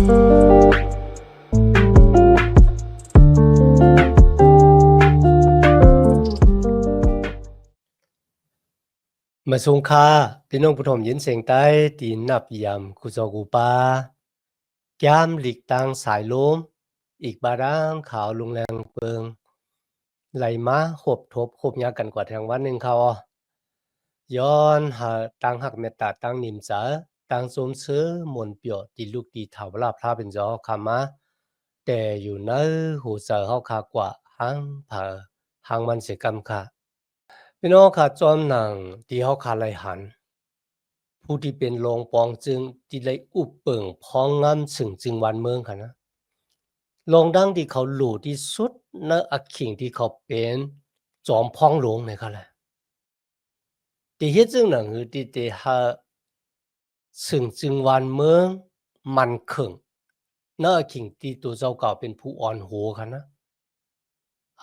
มาสงค่าพี่น้องผู้ชมยินเสียงใต้ตีนับยำกุจอกูปาแก้มหลีกตังสายลมอีกบาร่างขาวลุงแรงเปิงไหลมาขบทบขบยากันกว่าแทงวันหนึ่งเขาย้อนหาตังหักเมตตาตังนิมจ๋าตังสมซื้อมนเปียวตีลูกตีเถาลาพระเป็นจอคำมาแต่อยู่ในหูเสือเขาคากว่าหังเผอหังมันเสียกรรมค่ะพี่น้องค่ะจอมหนังที่เขาคาไหลหันผู้ที่เป็นโรงปองจึงที่ได้อุบเปิงพองงามสึงจึงวันเมืองค่ะนะลงดังที่เขาหลู่ที่สุดในอักขิงที่เขาเป็นจอมพองหลวงเนี่ยค่ะแหละที่เฮ็ดจึงหนังคือที่ได้หาสึงจึงวันเมืองมันคงในอักขิงที่ตัวเจ้าเก่าเป็นผู้อ่อนโหค่ะนะ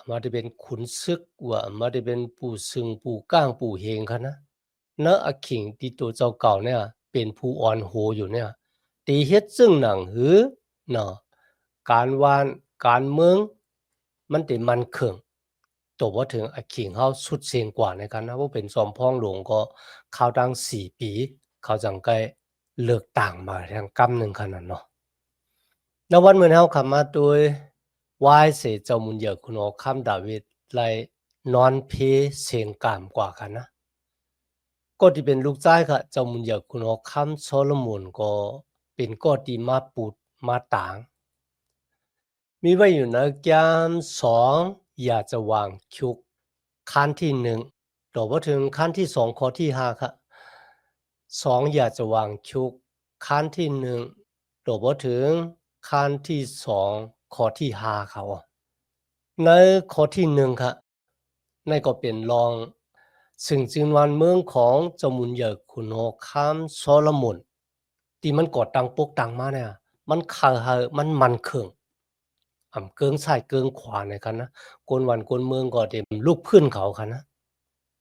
มาได้เป็นขุนศึกว่ามาได้เป็นผู้ซึ่งผู้ก้างผู้เฮงค่ะนะณอักขิงที่ตัวเจ้าเก่าเนี่ยเป็นผู้อ่อนโหอยู่เนี่ยตีเฮ็ดซึ่งหนังหือเนาะการวานการเมืองมันได้มันคงตัวบ่ถึงอักขิงเฮาสุดเสียงกว่าในกันนะว่าเป็นจอมพ่องหลวงก็เข้าตั้ง4ปีเขาจังไกเลือกตั้งมาทางกำหนึ่งขนาดเนาะณวันมื้อเฮาเข้ามาโดยวายเสเจ้ามุนเหยอคุณอคำดาวิดไลนอนเพเสียงกามกว่ากันนะก็ที่เป็นลูกชายค่ะเจ้ามุนเหยอคุณอคำโซโลมอนก็เป็นก็ที่มาปูดมาต่างมีไว้อยู่นะแก้ม2อยากจะวางคิกขั้นที่1ต่อบ่ถึงขั้นที่2ข้อที่5ค่ะ2อยากจะวางคิกขั้นที่1ต่อบ่ถึงขั้นที่2ข้อที่5เขาในข้อที่1ค่ะในก็เป็นรองซึ่งจึงวันเมืองของเจ้ามุนเหยอคุณโอคำโซโลมอนที่มันก่อตั้งปกตั้งมาเนี่ยมันคามันคงเกิงซ้ายเกิงขวาเนี่ยคันนะกวนวันกวนเมืองก็เต็มลูกพื้นเขาคันนะ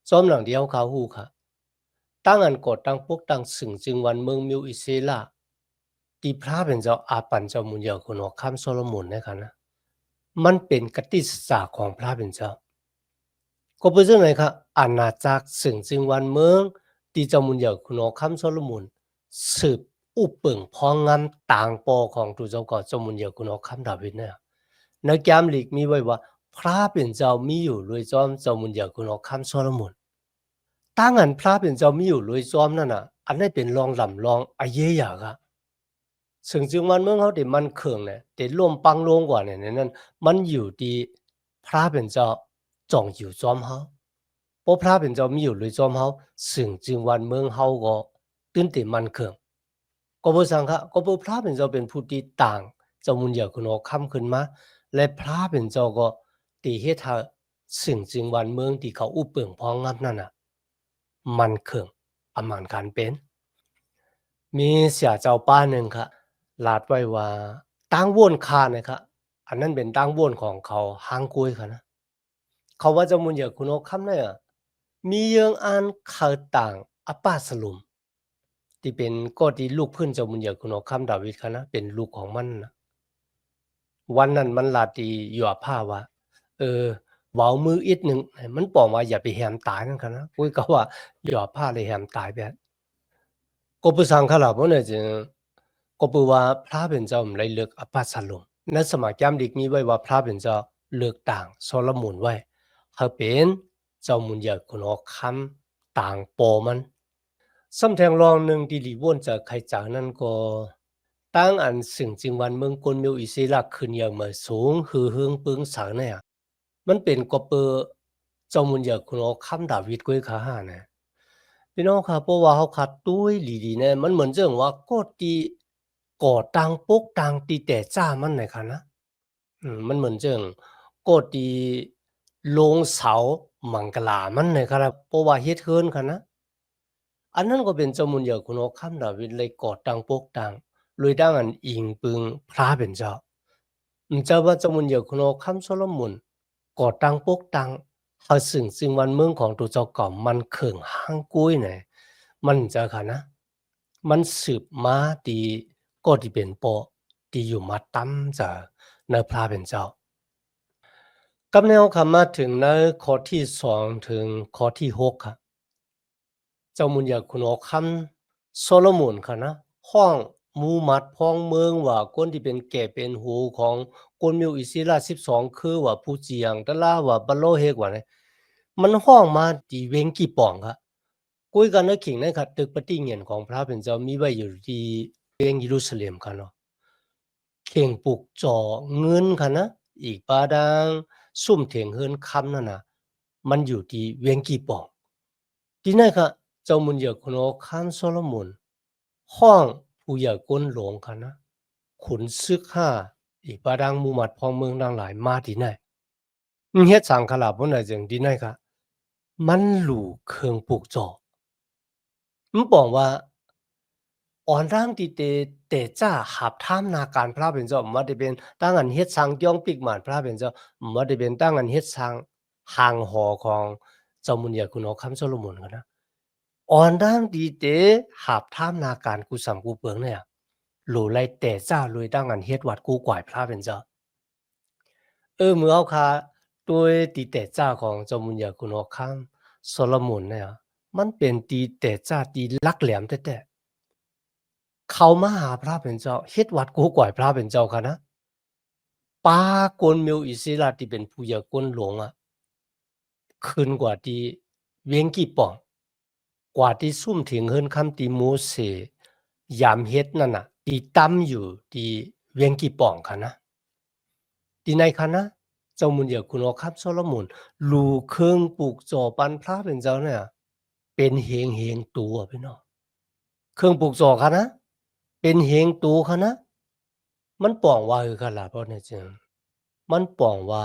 ซ้อมหลังเดียวเขาฮู้ค่ะตั้งอันก่อตั้งปกตั้งซึ่งจึงวันเมืองมิวอิเซลาที่พระเป็นเจ้าอาปันเจ้ามุนเหยอคุณโอคำโซโลมอนเนี่ยคันนะมันเป็นกติศาสตร์ของพระเป็นเจ้าก็เป็นจังได๋ครับอาณาจักรซึ่งจึงวันเมืองที่เจ้ามุนเหยอคุณโอคำโซโลมอนสืบอุปเปิงพองงามต่างปอของตุเจ้าก็เจ้ามุนเหยอคุณโอคำดาวิดเนี่ยในแกมลีกมีไว้ว่าพระเป็นเจ้ามีอยู่รวยจอมเจ้ามุนเหยอคุณโอคำโซโลมอนตั้งอันพระเป็นเจ้ามีอยู่รวยจอมนั่นน่ะอันนั้นเป็นรองลำรองอาเยยากะซึ่งจึงวันเมืองเขาได้มันคงเนี่ยได้ร่วมปังโรงกว่าเนี่ยนั้นมันอยู่ที่พระเป็นเจ้าจองอยู่จอมเฮาเพราะพระเป็นเจ้ามีอยู่รวยจอมเฮาซึ่งจึงวันเมืองเฮาก็ตื่นเต้นมันคงก็บ่ซังคะก็บ่พระเป็นเจ้าเป็นผู้ที่ต่างเจ้ามุนเหยอคุณโอคำขึ้นมาและพระเป็นเจ้าก็ที่เฮ็ดให้ซึ่งจึงวันเมืองที่เขาอุเปิงพองงับนั่นน่ะมันคงประมาณการเป็นมีเสียเจ้าป้าหนึ่งค่ะลาดไว้ว่าตั้งโว่นคานะครับอันนั้นเป็นตั้งโว่นของเขาฮางกุ้ยค่ะนะเขาว่าเจ้ามุนเหยอคุณโอคำเนี่ยมีเยิงอันเขาต่างอปาสลุมที่เป็นก็ที่ลูกเพิ่นเจ้ามุนเหยอคุณโอคำดาวิดค่ะนะเป็นลูกของมันน่ะวันนั้นมันลาตีอยู่อะผ้าว่าเออเว้ามืออิดหนึ่งมันปองว่าอย่าไปแหมตายนั่นค่ะนะกุ้ยก็ว่าอยู่อะผ้าเลยแหมตายแบบก็บ่ซังค่ะล่ะบ่เนี่ยจึงก็บ่ว่าพระเป็นเจ้าไลเลือกอปาสลุมในสมัยจำดิกมีไว้ว่าพระเป็นเจ้าเลือกต่างโซโลมอนไว้เขาเป็นเจ้ามุนเหยอคุณโอคำต่างปอมันซ้ำแทงรองหนึ่งที่หลีว่นจากใครจากนั้นก็ตั้งอันสิ่งจริงวันเมืองกลมิวอิสิลักขึ้นอย่างมาสูงหือหึงปึงสางเนี่ยมันเป็นกว่าเปอเจ้ามุนเหยอคุณโอคำดาวิดก้วยขาหานะพี่น้องครับเพราะว่าเขาขัดตุ้ยหลีดีเนี่ยมันเหมือนเรื่องว่าก็ตีก่อตังปกตังตีแต่จ้ามันไหนคะนะมันเหมือนเรื่องก็ตีลงเสามังกลามันไหนครับเพราะว่าเฮ็ดเฮิรนค่ะนะ อันนั้นก็เป็นเจ้ามุนเหยอคุณโอคำดาวิดเลยกอดตังปกตังลุยดังอันอิงปึงพระเป็นเจ้าเจ้าว่าเจ้ามุนเหยอคุณโอคำโซโลมอนกอดตังปกตังเฮาซึ่งวันเมืองของตัวเจ้าก่อมมันเข่งห้างกุ้ยเนี่ยมันจะค่ะนะมันสืบมาดีก็ที่เป็นปอ ที่อยู่มาตั้มจะในพระเป็นเจ้ากำแนวคำมาถึงในข้อที่2ถึงข้อที่6ค่ะเจ้ามุนอยากคุณออกคำโซโลมอนค่ะนะห้องมูมัดพ้องเมืองว่าคนที่เป็นแก่เป็นหูของคนมิวอิสิลา12คือว่าผู้เจียงตะลาว่าบะโลเฮกว่าเนี่ยมันห้องมาที่เวงกี่ป่องค่ะคุยกันในขิงในค่ะตึกปฏิเงียนของพระเป็นเจ้ามีไว้อยู่ที่เวงเยรูซาเล็มค่ะเนาะเข่งปลูกจ่อเงินค่ะนะอีกปาดังซุ่มเถียงเฮินคำนั่นน่ะมันอยู่ที่เวงกี่ป่องที่นั่นค่ะเจ้ามุนเหยกคนโอคัมโซโลมอนห้องผู้ใหญ่ก้นหลงค่ะนะขุนซึกห้าอีกปาดังมูมัดพองเมืองดังหลายมาที่ไหนเฮ็ดสังขลาบนไหนจึงที่ไหนค่ะมันหลู่เครื่องปลูกจ่อมันบอกว่าอ่อนร่างที่เตจ้าหับท่ามนาการพระเป็นเจ้ามาได้เป็นตั้งอันเฮ็ดสังย่องปิกหมานพระเป็นเจ้ามาได้เป็นตั้งอันเฮ็ดสังห่างหอของเจ้ามุนยาคุณอคัมโซโลมอนกันนะอ่อนร่างที่เตหับท่ามนาการกูสัมกูเปิงเนี่ยหลู่ไล่เตจ้าลุยตั้งอันเฮ็ดวัดกูกวายพระเป็นเจ้าเมื่อเอาคาด้วยตีเตจ้าของเจ้ามุนยาคุณอคัมโซโลมอนเนี่ยมันเป็นตีเตจ้าตีลักแหลมแท้ๆเขามาหาพระเป็นเจ้าเฮ็ดวัดกูกวายพระเป็นเจ้าค่ะนะป้ากวนมิวอิสิลาที่เป็นผู้ใหญ่ก้นหลวงอะขึ้นกว่าที่เวียงกี่ป่องกว่าที่ซุ่มถึงเฮิรนคำที่โมเสยามเฮ็ดนั่นน่ะที่ตั้มอยู่ที่เวียงกี่ป่องค่ะนะที่ในค่ะนะเจ้ามุนเหยกคุณอคับโซโลมอนลูเครื่องปลูกจ่อปันพระเป็นเจ้าเนี่ยเป็นเฮงตัวพี่น้องเครื่องปลูกจ่อค่ะนะเป็นเฮงตัวค่ะนะมันป่องว่าคือค่ะล่ะเพราะเนี่ยจึงมันป่องว่า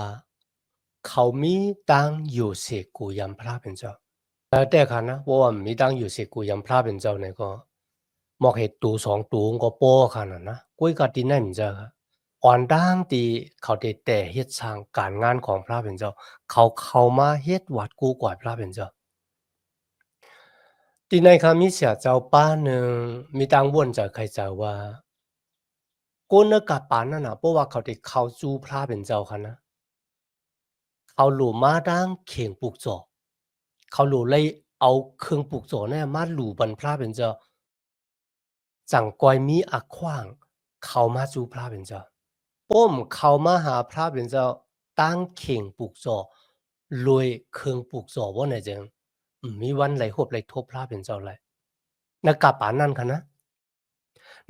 เขามีตังอยู่เสกกูยำพระเป็นเจ้าแต่ค่ะนะเพราะว่ามีตังอยู่เสกกูยำพระเป็นเจ้าเนี่ยก็มอกเห็ดตูสองตูก็โป้ค่ะนะกุ้ยกัดที่นั่นเจ้าอ่อนด้างตีเขาได้แต่เฮ็ดสร้างการงานของพระเป็นเจ้าเขามาเฮ็ดวัดกูกว่าพระเป็นเจ้าที่ในคำมีเสียเจ้าป้าหนึ่งมีตังวนจากใครเจ้าว่ากูนกับปานนั่นน่ะเพราะว่าเขาได้เข้าจูพระเป็นเจ้าค่ะนะเขาหลู่มาดังเข่งปลูกจ่อเขาหลู่เลยเอาเครื่องปลูกจ่อเนี่ยมาหลู่บรรพระเป็นเจ้าจังกอยมีอักขว้างเขามาจูพระเป็นเจ้าป้มเขามาหาพระเป็นเจ้าตั้งเข่งปลูกจ่อรวยเครื่องปลูกจ่อว่าไหนจังมีวันไหลหบไหลทบพระเป็นเจ้าไหลนักกะปานนั่นค่ะนะ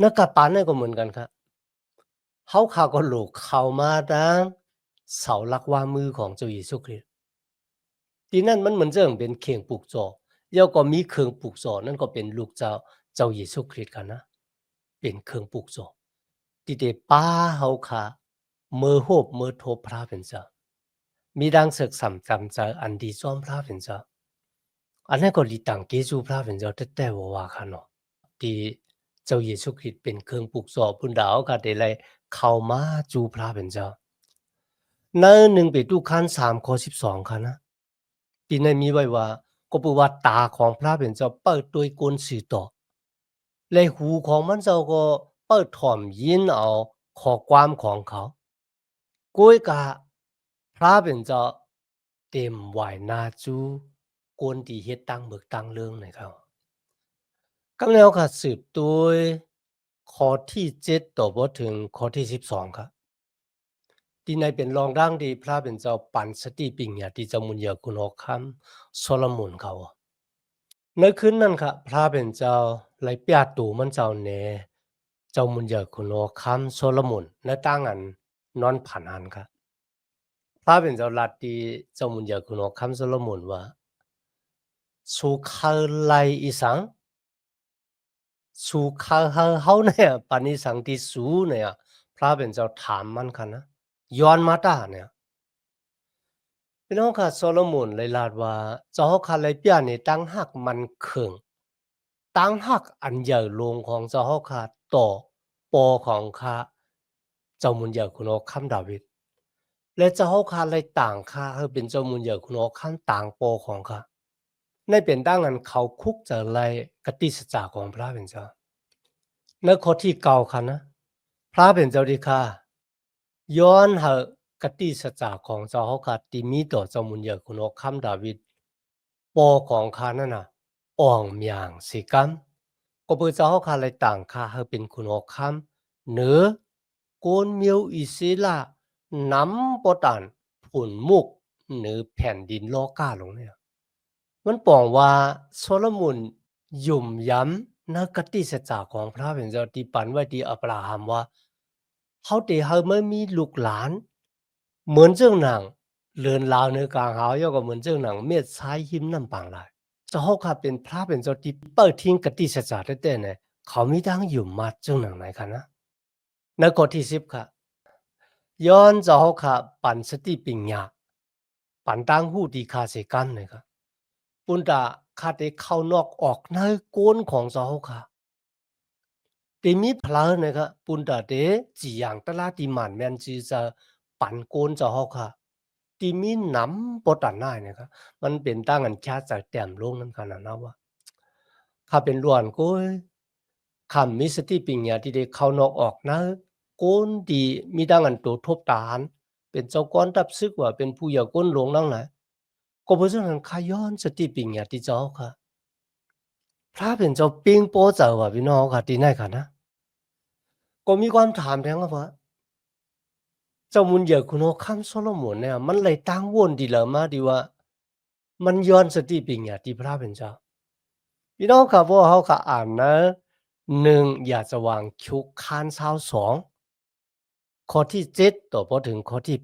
นักกะปานนั่นก็เหมือนกันค่ะเขาขาก็หลูกเขามาดังเสาหลักว่ามือของเจ้าเยซูคริสต์ที่นั่นมันเหมือนเรื่องเป็นเข่งปลูกจ่อแล้วก็มีเครื่องปลูกจ่อนั่นก็เป็นลูกเจ้าเยซูคริสต์ค่ะนะเป็นเครื่องปลูกจ่อที่ได้ป้าเขาค่ะมือโหบมือทบพระเป็นเจ้ามีดังศึกสำจำใจอันดีซ้อมพระเป็นเจ้าอันนั้นก็ลีตังเกจูพระเป็นเจ้าแต่ว่าค่ะเนาะที่เจ้าเยซูคริสต์เป็นเครื่องปลูกจ่อพุ่นดาวก็ได้เลยเข้ามาจูพระเป็นเจ้าใน1เปโตรคัน3ข้อ12ค่ะนะที่ในมีไว้ว่าก็ปูว่าตาของพระเป็นเจ้าเปิดด้วยกลสื่อต่อและหูของมันเจ้าก็เปิดถ่อมยินเอาข้อความของเขาก้วยกะพระเป็นเจ้าเต็มไหวนาจูกวนที่เฮ็ดตั้งเบิกตั้งเรื่องนะครับกำแล้วค่ะสืบโดยข้อที่7ต่อบ่ถึงข้อที่12ครับที่ในเป็นรองร่างที่พระเป็นเจ้าปันสติปิงญาที่เจ้ามุนยาคุณออกคำโซโลมอนเขาในคืนนั้นค่ะพระเป็นเจ้าไล่เปียตูมันเจ้าแหน่เจ้ามุนยาคุณออกคำโซโลมอนในตั้งอันนอนผ่านหันค่ะพระเป็นเจ้าลัดที่เจ้ามุนยาคุณออกคำโซโลมอนว่าสุขาไลอีสังสุขาเฮาเนี่ยปานิสังที่สูเนี่ยพระเป็นเจ้าถามมันค่ะนะย้อนมาตาเนี่ยพี่น้องค่ะโซโลมอนเลยลาดว่าเจ้าค่ะเลยเปียนี่ตั้งหักมันเคิงตั้งหักอันใหญ่ลงของเจ้าค่ะต่อปอของข้าเจ้ามุนใหญ่คุณออกคำดาวิดและเจ้าค่ะเลยต่างข้าให้เป็นเจ้ามุนใหญ่คุณออกคำต่างปอของข้าในเป็นตั้งอันเขาคุกจะไล่กติสจาของพระเป็นเจ้าในข้อที่เก่าค่ะนะพ ระเป็นเจ้าดีค่ะย้อนหากติสัจจาของเจ้าเฮาค่ะที่มีต่อเจ้ามุนเหยอคุณอคัมดาวิดปอของข้านั่นน่ะอ่องเมียงสิกัมก็เปิดเจ้าเฮาค่ะเลยต่างค่าให้เป็นคุณอคัมเหนือโกนเมียวอิสิลานำบ่ตันผุนมุกเหนือแผ่นดินโลกาลงเนี่ยมันปองว่าโซโลมอนยุ่มย้ำนักกติสัจจาของพระเป็นเจ้าที่ปันไว้ที่อับราฮัมว่าเขาได้ให้ไม่มีลูกหลานเหมือนเจ้าหนังเลือนลาวในกลางหาวยก็เหมือนเจ้าหนังเม็ดสายหิมน้ำปางลายเจ้าค่ะเป็นพระเป็นเจ้าที่เปิดทิ้งกติสัจจาได้แต่เนี่ยเขามีทางอยู่มาเจ้าหนังไหนกันนะในข้อที่10ค่ะย้อนเจ้าค่ะปันสติปัญญาปันตั้งหูดีคาเสกันเลยครับปุณดาคาได้เข้านอกออกในโกนของเจ้าค่ะตีมีพลานะครับปุณดาเดจีอย่างตลาดีมันแมนจีจะปันโกนเจ้าค่ะตีมีน้ำปตันได้นะครับมันเป็นตั้งกันแค่จากแต้มลงนั่นขนาดนั้นว่าข้าเป็นล้วนกูคำมีสติปัญญาที่ได้เข้านอกออกนะโกนดีมีตั้งกันตัวทบตานเป็นเจ้าก้อนดับซึกว่าเป็นผู้อย่าก้นหลงนั่งไหนก็เพราะฉะนั้นข้าย้อนสติปัญญาที่เจ้าค่ะพระเป็นเจ้าปิ้งโป้เจ้าว่าพี่น้องค่ะที่ไหนค่ะนะก็มีความถามแทงว่าเจ้ามุนเหยอคุณโอคัมโซโลมอนเนี่ยมันเลยตั้งวนดีละมาดีว่ามันย้อนสติปัญญาที่พระเป็นเจ้าพี่น้องค่ะพวกเขาค่ะอ่านนะ1อย่าจะวางคิวคานเช้า2ข้อที่7ต่อพอถึงข้อที่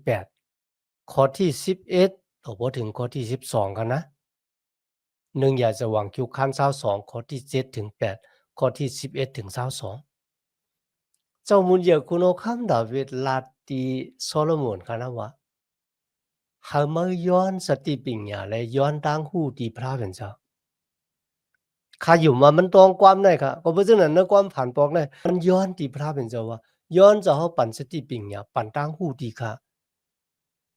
8ข้อที่11ต่อพอถึงข้อที่12กันนะ1อย่าจะวางคิวคานเช้า2ข้อที่7ถึง8ข้อที่11ถึง22เจ้ามุนเหยอคุณโอคัมดาวิดลาตีโซโลมอนกันนะว่าเขามาย้อนสติปัญญาและย้อนตั้งหูที่พระเป็นเจ้าข้าอยู่มามันตรงความได้ค่ะก็เพราะฉะนั้นในความผ่านปอกได้มันย้อนที่พระเป็นเจ้าว่าย้อนจะเขาปั่นสติปัญญาปั่นตั้งหูที่ค่ะ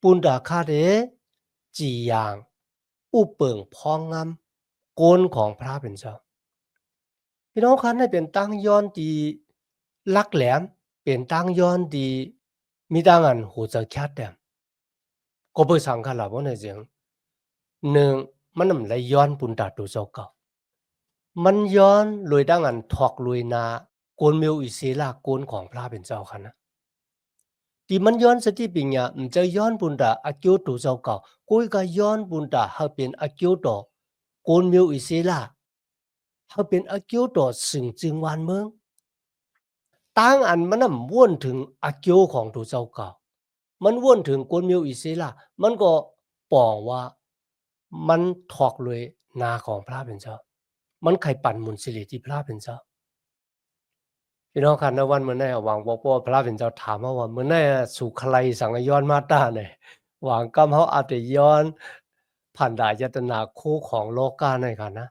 ปุณดาคาเดจีอย่างอุเปิงพองงามโกนของพระเป็นเจ้าพี่น้องคะให้เป็นตั้งย้อนที่ลักแหลมเป็นตั้งย้อนที่มีตั้งอันหูจะแคดแดมก็เพื่อสังขารว่าในเสียง1มันนำไหลย้อนปุณดาตัวเจ้าเก่ามันย้อนลอยดังอันถอกลอยนาโกนเมียวอิเสลาโกนของพระเป็นเจ้าค่ะนะที่มันย้อนสติปัญญามันจะย้อนปุณดาอากิวตัวเจ้าเก่ากุยก็ย้อนปุณดาให้เป็นอากิวตัวโกนเมียวอิเสลาให้เป็นอากิวตัวสึงจึงวานเมืองตั้งอันมันนำวนถึงอากิวของตัวเจ้าเก่ามันวนถึงโกนเมียวอิเสลามันก็ปองว่ามันถอกลอยนาของพระเป็นเจ้ามันไข่ปั่นมุนสิริที่พระเป็นเจ้าพี่น้องค่ะในวันเมื่อไหร่หวังบอกว่าพระเป็นเจ้าถามว่าเมื่อไหร่สุขไลสังย้อนมาตาเนี่ยหวังกำเขาอาจจะย้อนผ่านดายตนาคู่ของโลกาในค่ะนะ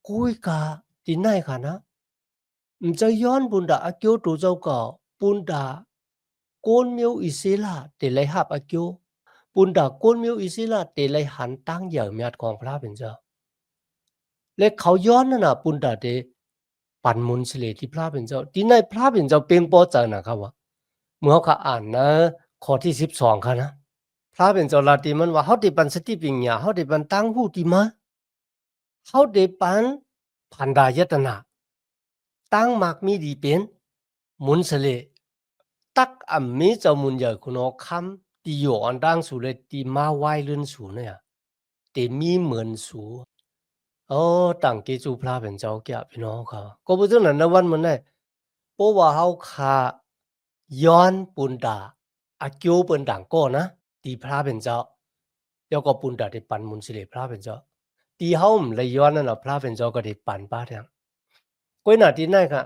กุยกาที่ไหนค่ะนะมันจะย้อนบุญดาอากิวตัวเจ้าเก่าบุญดาโกนเมียวอิสิลาเตเลยหับอากิวบุญดาโกนเมียวอิสิลาเตเลยหันตั้งอย่างเมียดของพระเป็นเจ้าและเขาย้อนนั่นน่ะปุณดาเดปันมุนสิเลที่พระเป็นเจ้าที่ในพระเป็นเจ้าเป็นปอจังนะครับว่าเมื่อเขาอ่านนะข้อที่12ค่ะนะพระเป็นเจ้าลาติมันว่าเขาได้ปันสติปัญญาเขาได้ปันตั้งหูที่มาเขาได้ปันพันดายตนาตั้งมากมีดีเป็นมุนสิเลตักอ่ำมีเจ้ามุนใหญ่คุณอคำที่อยู่อันดังสูเลยที่มาไหวลื่นสูเนี่ยแต่มีเหมือนสูตั้งกิจูพระเป็นเจ้าแก่พี่น้องเขาก็เพราะฉะนั้นในวันมันได้เพราะว่าเขาขาย้อนปุนดาอากิวเป็นต่างก็นะตีพระเป็นเจ้าแล้วก็ปุนดาได้ปันมุนสิเลพระเป็นเจ้าตีเขาเลยย้อนนั่นน่ะพระเป็นเจ้าก็ได้ปันป้าแทงก็น่าที่ไหนค่ะ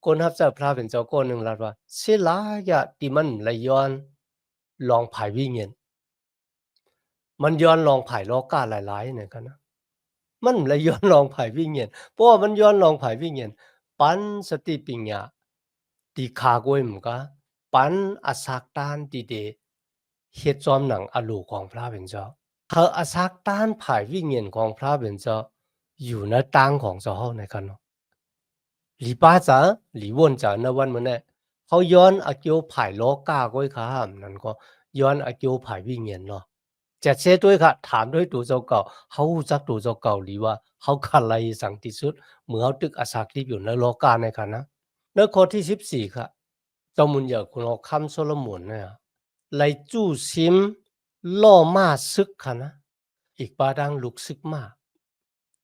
คนทับเจ้าพระเป็นเจ้าก็หนึ่งลัดว่าเสียหลายอะที่มันเลยย้อนลองผ่ายวิ่งเงินมันย้อนลองผ่ายโลกาหลายๆเนี่ยกันนะมันเลยย้อนลองผ่ายวิ่งเงินเพราะว่ามันย้อนลองผ่ายวิ่งเงินปันสติปัญญาตีขากวยมึงก็ปันอาศักตานตีเดเฮ็ดจอมหนังอลูของพระเป็นเจ้าเธออาศักตานผ่ายวิ่งเงินของพระเป็นเจ้าอยู่ในตังของเจ้าในกันเนาะหลีป้าจ๋าหลีวนจ๋าในวันมื้อนี้ เขาย้อนอาเกียวไผ่โลกาก้อยครับนั่นก็ย้อนอาเกียวไผ่วิญญาณเนาะจะเชด้วยค่ะถามด้วยตัวเจ้าเก่าเขาจักตัวเจ้าเก่าหรือว่าเขาขัดอะไรสังที่สุดเหมือนเขาตึกอาศักที่อยู่ในโลกาในค่ะนะในข้อที่14ค่ะเจ้ามุนอยากคุณเอาคำโซโลมอนเนี่ยไลจู้ซิมล่อมาซึกค่ะนะอีกบาดังลุกซึกมาก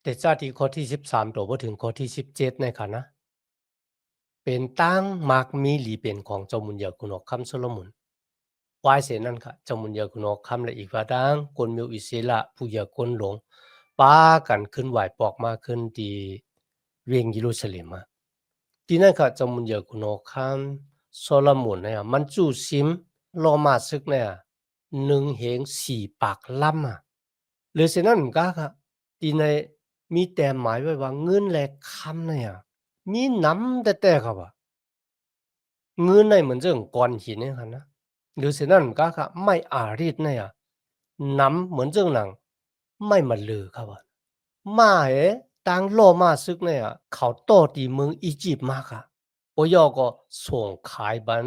แต่จ้าที่ข้อที่13ตัวพอถึงข้อที่17ในค่ะนะเป็นตั้งมากมีหลีเป็นของเจ้ามุนอยากคุณเอาคำโซโลมอนวายเสนั่นค่ะเจ้ามุนอยากคุณเอาคำและอีกบาดังคนมิวอิเซละผู้อยากคนหลงป้ากันขึ้นไหวปอกมาขึ้นดีเวียงยิรูซาเล็มมาทีนั้นค่ะเจ้ามุนอยากคุณเอาคำโซโลมอนเนี่ยมันจู้ซิมล่อมาซึกเนี่ย1เหง4ปากล่ำอ่ะ หรือฉะนั้นก็ค่ะที่ในมีแต่หมายไว้ว่าเงินและคำเนี่ยมีน้ำแต่ครับว่าเงินในเหมือนเรื่องก้อนหินเนี่ยค่ะนะหรือฉะนั้นก็ค่ะไม่อารีดเนี่ยน้ำเหมือนเรื่องหนังไม่มาลือครับว่ามาตังโลมาซึกเนี่ยเขาโตตีเมืองอียิปต์มากค่ะปยอก็ส่งขายบัน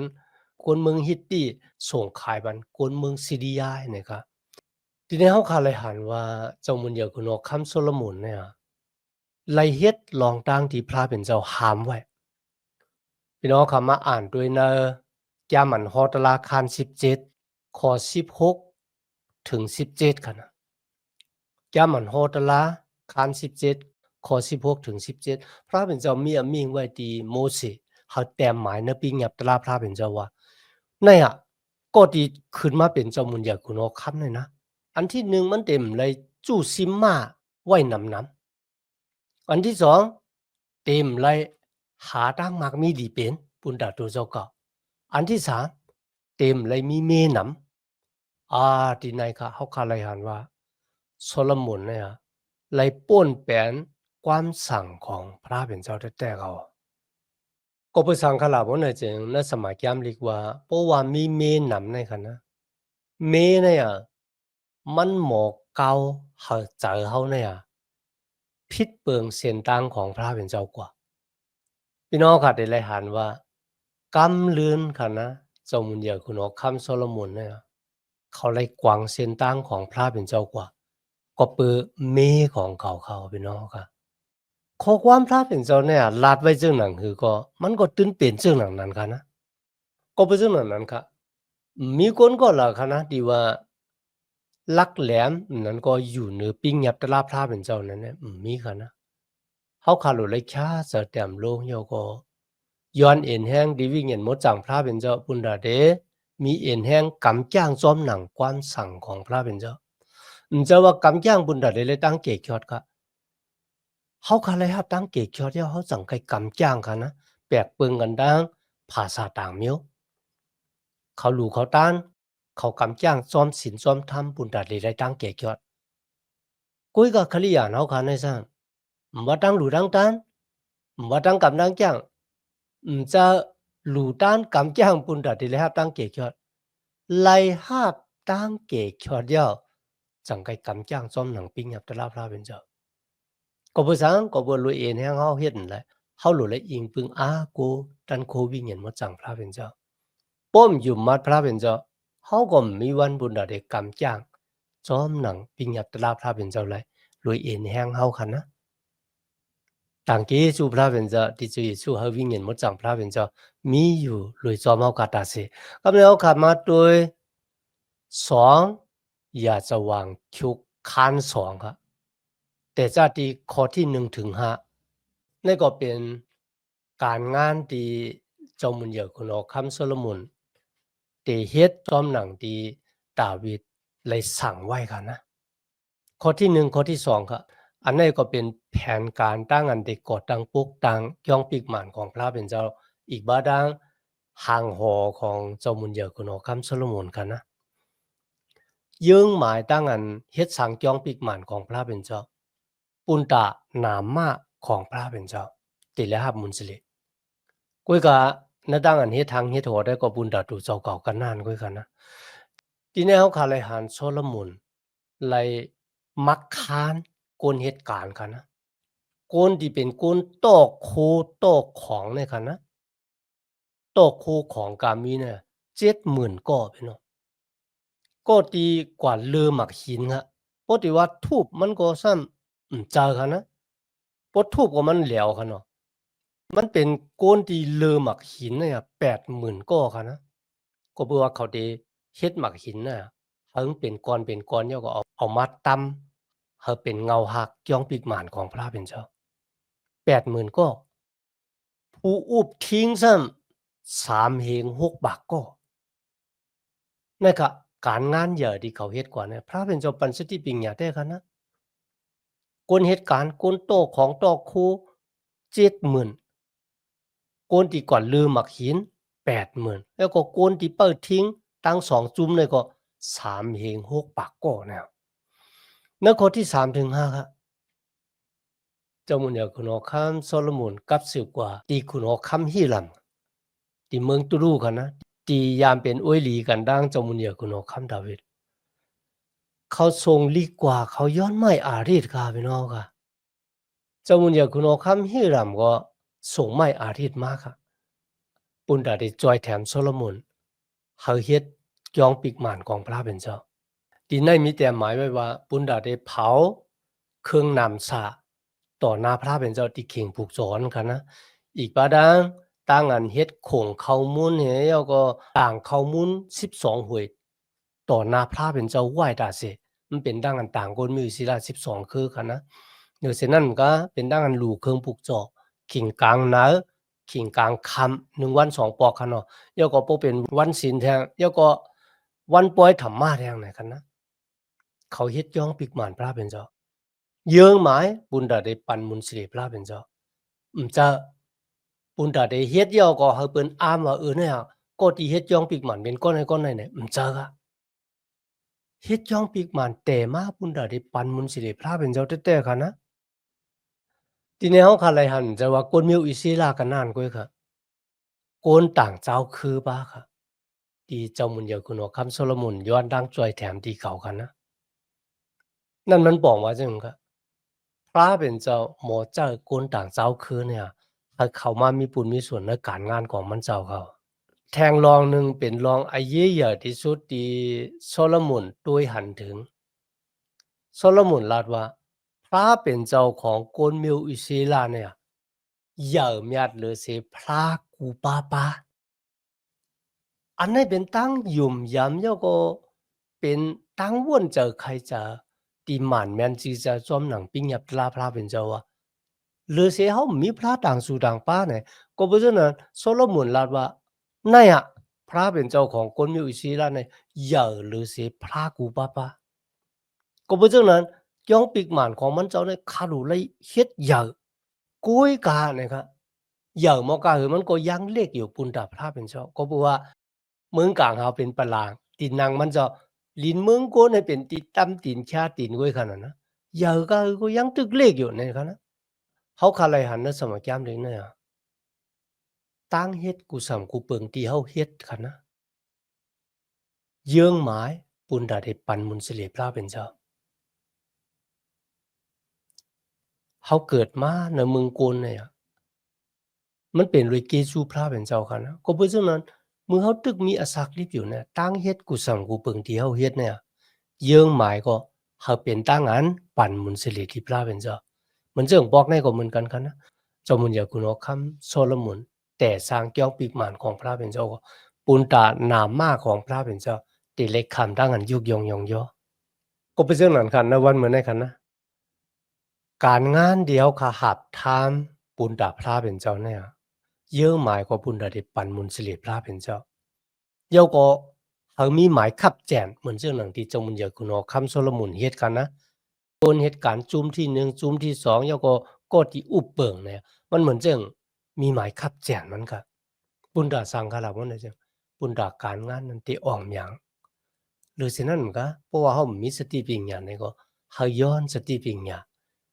คนเมืองฮิตตี้ส่งขายบันคนเมืองซิริยาเนี่ยครับ ทีนี้เขาขาเลยหันว่าเจ้ามุนเยาคุณอคำโซโลมอนเนี่ยไลเฮ็ดลองตั้งที่พระเป็นเจ้าหามไว้พี่น้องคำมาอ่านด้วยเนอแกมันฮอตลาคาร17ข้อ16ถึง17ค่ะนะแกมันฮอตลาคาร17ข้อ16ถึง17พระเป็นเจ้ามีอมิ่งไว้ที่โมเสสเขาแต้มหมายในปีเงียบตลาพระเป็นเจ้าว่าเนี่ยก็ที่ขึ้นมาเป็นเจ้ามุนเยาคุณอคำเลยนะ อันที่หนึ่งมันเต็มเลยจู้ซิมมาไว้นำอันที่สองเต็มเลยหาตั้งมากมีดีเป็นปุนดาตัวเจ้าก็อันที่สามเต็มเลยมีเมนำที่ไหนค่ะเขาคาเลยหันว่าโซโลมอนเนี่ยเลยป้นแปลนความสั่งของพระเป็นเจ้าแต่เขาก็ไปสั่งขลาบว่าในจริงในสมัยแกมลิกว่าเพราะว่ามีเมนำในค่ะนะ เมเนี่ยมันหมอกเกาเขาเจอเขาเนี่ยพิษเปิงเสียนตังของพระเป็นเจ้ากว่าพี่น้องค่ะได้เลยหันว่ากำลืนค่ะนะเจ้ามุนเดียวคุณออกคำโซโลมอนเนี่ยเขาเลยกวางเสียนตังของพระเป็นเจ้ากว่าก็เปิดเมของเขาพี่น้องค่ะข้อความพระเป็นเจ้าเนี่ยลาดไว้เรื่องหนังคือก็มันก็ตื่นเปลี่ยนเรื่องหนังนั้นค่ะนะก็เป็นเรื่องหนังนั้นค่ะมีคนก็ล่ะค่ะนะที่ว่า ลักแหลมนั้นก็อยู่เหนือปิ้งยับตลาพระเป็นเจ้านั้นเนี่ยมีค่ะนะเขาขาดหลุดเลยค่าเสอแต้มโลเหี่ยวก็ย้อนเอ็นแห้งดีวิ่งเห็นหมดจังพระเป็นเจ้าปุณดาเดมีเอ็นแห้งกำจ้างซ้อมหนังความสั่งของพระเป็นเจ้าเจ้าว่ากำจ้างปุณดาเดเลยตั้งเกศยอดค่ะเขาขาเลยครับตั้งเกศยอดเดียวเขาสั่งใครกำจ้างค่ะนะแปลกเปิงกันดังภาษาต่างเมียวเขาหลูเขาต้านเขากำจ้างซ้อมศีลซ้อมธรรมปุณดาเดเลยตั้งเกศยอด Cuối ka khali ya nau khan san mbatang ludang tan mbatang kam dang kyang cha ludan kam kyang pun da de le hap tang ke kyot lai hap tang ke kyot yao chẳng cái kam kyang som nang ping yap ta la phra ben cha ko bu sang ko bu lu en hang hao hiet lại hao lu le ing pung a ko tan ko wi nyen mo chang phra ben cha pom yu mat phra ben cha hao ko mi wan bun da de kam kyang som nang ping yap ta la phra ben cha lại lui en hang hao khan na tang ke su phra ben cha ti chu su ha wi nyen mo chang phra ben cha mi yu lui zo mau ka ta se kam le hao kha ma toi 2อยากจะวางคิวค้าน2ครับแต่จะที่ข้อที่1ถึง5นั่นก็เป็นการงานที่เจ้ามุนเหยาคุณออกคำโซโลมอนที่เฮ็ดจอมหนังที่ดาวิดเลยสั่งไว้ค่ะนะข้อที่1ข้อที่2ครับอันนี้ก็เป็นแผนการตั้งอันที่ก่อตั้งปลุกตั้งย่องปีกหมานของพระเป็นเจ้าอีกบาดังห่างหอของเจ้ามุนเหยาคุณออกคำโซโลมอนค่ะนะ ยื่งหมายตั้งอันเฮ็ดสังจองปีกหมันของพระเป็นเจ้าปุนตะนามมาของพระเป็นเจ้าติและหับมุนสิเลกุยกะนตั้งอันเฮ็ดทางเฮ็ดหัวได้ก็ปุนตะตูเจ้าเก่ากันนานกุยกันนะทีนี้เขาขาเลยหันโซโลมอนไลมักคานกนเหตุการณ์กันนะกนที่เป็นกนโตโคโตของในกันนะ ตอกคูของกามีเนี่ย70,000ก่อพี่น้องก็ดีกว่าเรือหมักหินครับเพราะที่ว่าทูบมันก็ซ้ำเจอค่ะนะเพราะทูบก็มันแหลวค่ะเนาะมันเป็นโกนที่เรือหมักหินเนี่ย80,000ก่อค่ะนะก็เพราะว่าเขาได้เฮ็ดหมักหินน่ะเฮิงเป็นก้อนแล้วก็เอามาตำให้เป็นเงาหักจ้องปิกหมานของพระเป็นเจ้า80,000ก่อผู้อุบทิ้งซ้ำ3เฮง6บักก่อนั่นก็การงานใหญ่ที่เขาเฮ็ดกว่าเนี่ยพระเป็นเจ้าปันสติปิงหยังได้ค่ะนะกนเหตุการณ์กนโตของตอกคู70,000โกนที่ก่อนลืมหมักหิน80,000แล้วก็โกนที่เปิดทิ้งตั้ง2จุ้มเลยก็3เฮง6ปากก่อแนวในข้อที่3ถึง5ครับเจ้ามุนยาคุณอคัมโซโลมอนกับสิบกว่าที่คุณอคัมฮีลัมที่เมืองตุรูกันนะที่ยามเป็นอวยหลีกันดังเจ้ามุนยาคุณอคัมดาวิดเขาทรงลีกว่าเขาย้อนไม่อารีตค่ะพี่น้องค่ะเจ้ามุนยาคุณอคัมฮีลัมก็ส่งไม่อารีตมากค่ะปุณดาได้จอยแถมโซโลมอนเขาเฮ็ดยองปิกหมานของพระเป็นเจ้าที่ในมีแต่หมายไว้ว่าปุณดาได้เผาเครื่องนำสาต่อหน้าพระเป็นเจ้าที่เข่งผูกสอนค่ะนะอีกประดังตั้งอันเฮ็ดโข่งเข้ามุนเฮแล้วก็ต่างเข้ามุน12หวยต่อหน้าพระเป็นเจ้าไหว้ตาเสมันเป็นดังอันต่างคนมีศิลา12คือค่ะนะเดี๋ยวเสนั้นก็เป็นดังอันหลู่เครื่องผูกจอขิงกลางเนาขิงกลางคำ1วัน2ปอกค่ะเนาะแล้วก็บ่เป็นวันศีลแท้แล้วก็วันปล่อยธรรมาแท้งไหนกันนะเขาเฮ็ดย่องปิกหมานพระเป็นเจ้าเยื้องหมายบุญดาได้ปันมุนสิริพระเป็นเจ้าจะบุญดาได้เฮ็ดย่อก็ให้เปิ้นอามว่าเนี่ยก็ที่เฮ็ดย่องปิกหมานเป็นก้อนให้ก้อนไหนเนี่ยจะค่ะเฮ็ดย่องปิกหมานแต่มาบุญดาได้ปันมุนสิริพระเป็นเจ้าแต่ๆค่ะนะทีนี้เฮาค่ะไรหันจะว่ากวนมิวอิศิลากันนานก้อยค่ะโกนต่างเจ้าคือบ้าค่ะที่เจ้ามุนยาคุณว่าคำโซโลมอนย้อนดังจ่อยแถมที่เก่ากันนะนั่นมันบอกว่าจังค่ะพระเป็นเจ้าหมอเจ้าโกนต่างเจ้าคือเนี่ยให้เขามามีบุญมีส่วนในการงานของมันเจ้าเขาแทงรองหนึ่งเป็นรองอายุใหญ่ที่สุดที่โซโลมอนด้วยหันถึงโซโลมอนลาดว่าพระเป็นเจ้าของโกนมิวอิศิลาเนี่ยเหย่อเมียดหรือเสพระกูปา อันนี้เป็นตั้งยุ่มยำแล้วก็เป็นตั้งวนเจอใครจะตีหมันแมนจีจะจอมหนังปิ้งยับลาพระเป็นเจ้าว่าหรือเสียเขามีพระต่างสู่ต่างป้าเนี่ยก็เพราะฉะนั้นโซโลมอนลาดว่านี่อะพระเป็นเจ้าของคนมีอิสระเนี่ยอย่าหรือเสียพระกูป้าก็เพราะฉะนั้นย่องปิกหมันของมันเจ้าเนี่ยขาดูเลยเฮ็ดอย่ากุ้ยกาเนี่ยครับอย่ามอกาคือมันก็ยังเล็กอยู่ปุ่นตาพระเป็นเจ้าก็เพราะว่า เมืองกลางเฮาเป็นปะลางตีนนางมันจะลินเมืองโกนให้เป็นตีตำตีนชาตีนก้อยขนาดนะยาวก็ยังตึกเลขอยู่ในคะนะเฮาคาไลหันนะสมัยยามเด็กเนี่ยตั้งเฮ็ดกูสำกูเปิงที่เฮาเฮ็ดคะนะเยื่องหมายปุณดาได้ปันมุนสิเลพระเป็นเจ้าเฮาเกิดมาในเมืองโกนเนี่ยมันเป็นด้วยเกซูพระเป็นเจ้าค่ะนะก็เพราะฉะนั้นเมื่อเฮาตึกมีอสักลิบอยู่เนี่ยตั้งเฮ็ดกุศลกูเปิงที่เฮาเฮ็ดเนี่ยเยื่องหมายก็เฮาเป็นตั้งอันปั่นมุนสิริที่พระเป็นเจ้าเหมือนเจิงบอกในก็เหมือนกันค่ะนะเจ้ามุนยาคุณอคำโซโลมอนแต่สร้างเกี่ยวปีกหมานของพระเป็นเจ้าก็ปุณตานามมาของพระเป็นเจ้าติเล็กคำตั้งอันยุกยงยองยอก็เป็นเรื่องนั้นค่ะนะวันเหมือนในคันนะการงานเดียวค่ะหับทามปุณตาพระเป็นเจ้าเนี่ยเยอะหมายกว่าปุณตาได้ปันมุนสิริพระเป็นเจ้าเยาก็เขามีหมายขับแจนเหมือนเรื่องหนังที่เจ้ามุนยาคุณอคำโซโลมอนเฮ็ดกันนะโนเหตุการณ์จุ้มที่1จุ้มที่2แล้วก็ที่อุบเปิงเนี่ยมันเหมือนจังมีหมายคับแจ้งมันก็ปุณดาสังฆรามันได้จังปุณดาการงานนั้นที่อ่อมหยังหรือฉะนั้นก็เพราะว่าเฮามีสติปัญญานี่ก็เฮาย้อนสติปัญญา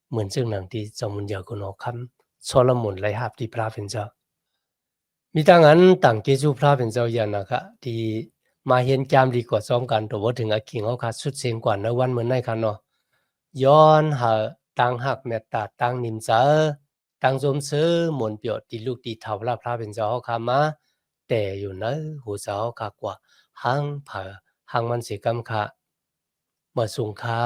เหมือนจังนั้นที่เจ้ามุนยาคุณอคำโซโลมอนไหลหับที่พระเป็นเจ้ามีตั้งอันตั้งเกจูพระเป็นเจ้าอย่างนะคะที่มาเห็นจามดีกว่าซ้อมกันตัวบ่ถึงอาคิงเฮาค่ะสุดเสียงกว่าในวันเหมือนในคันเนาะ ย้อนหาตั้งหักเมตตาตั้งนิมเจอตั้งสมซื้อหมนเปียวติลูกติเฒ่าลาพระเป็นเจ้าเฮาคามา แต่อยู่เนอะหูเจ้าคักว่าหังเผอหังมันสิกำคะบ่สูงค่า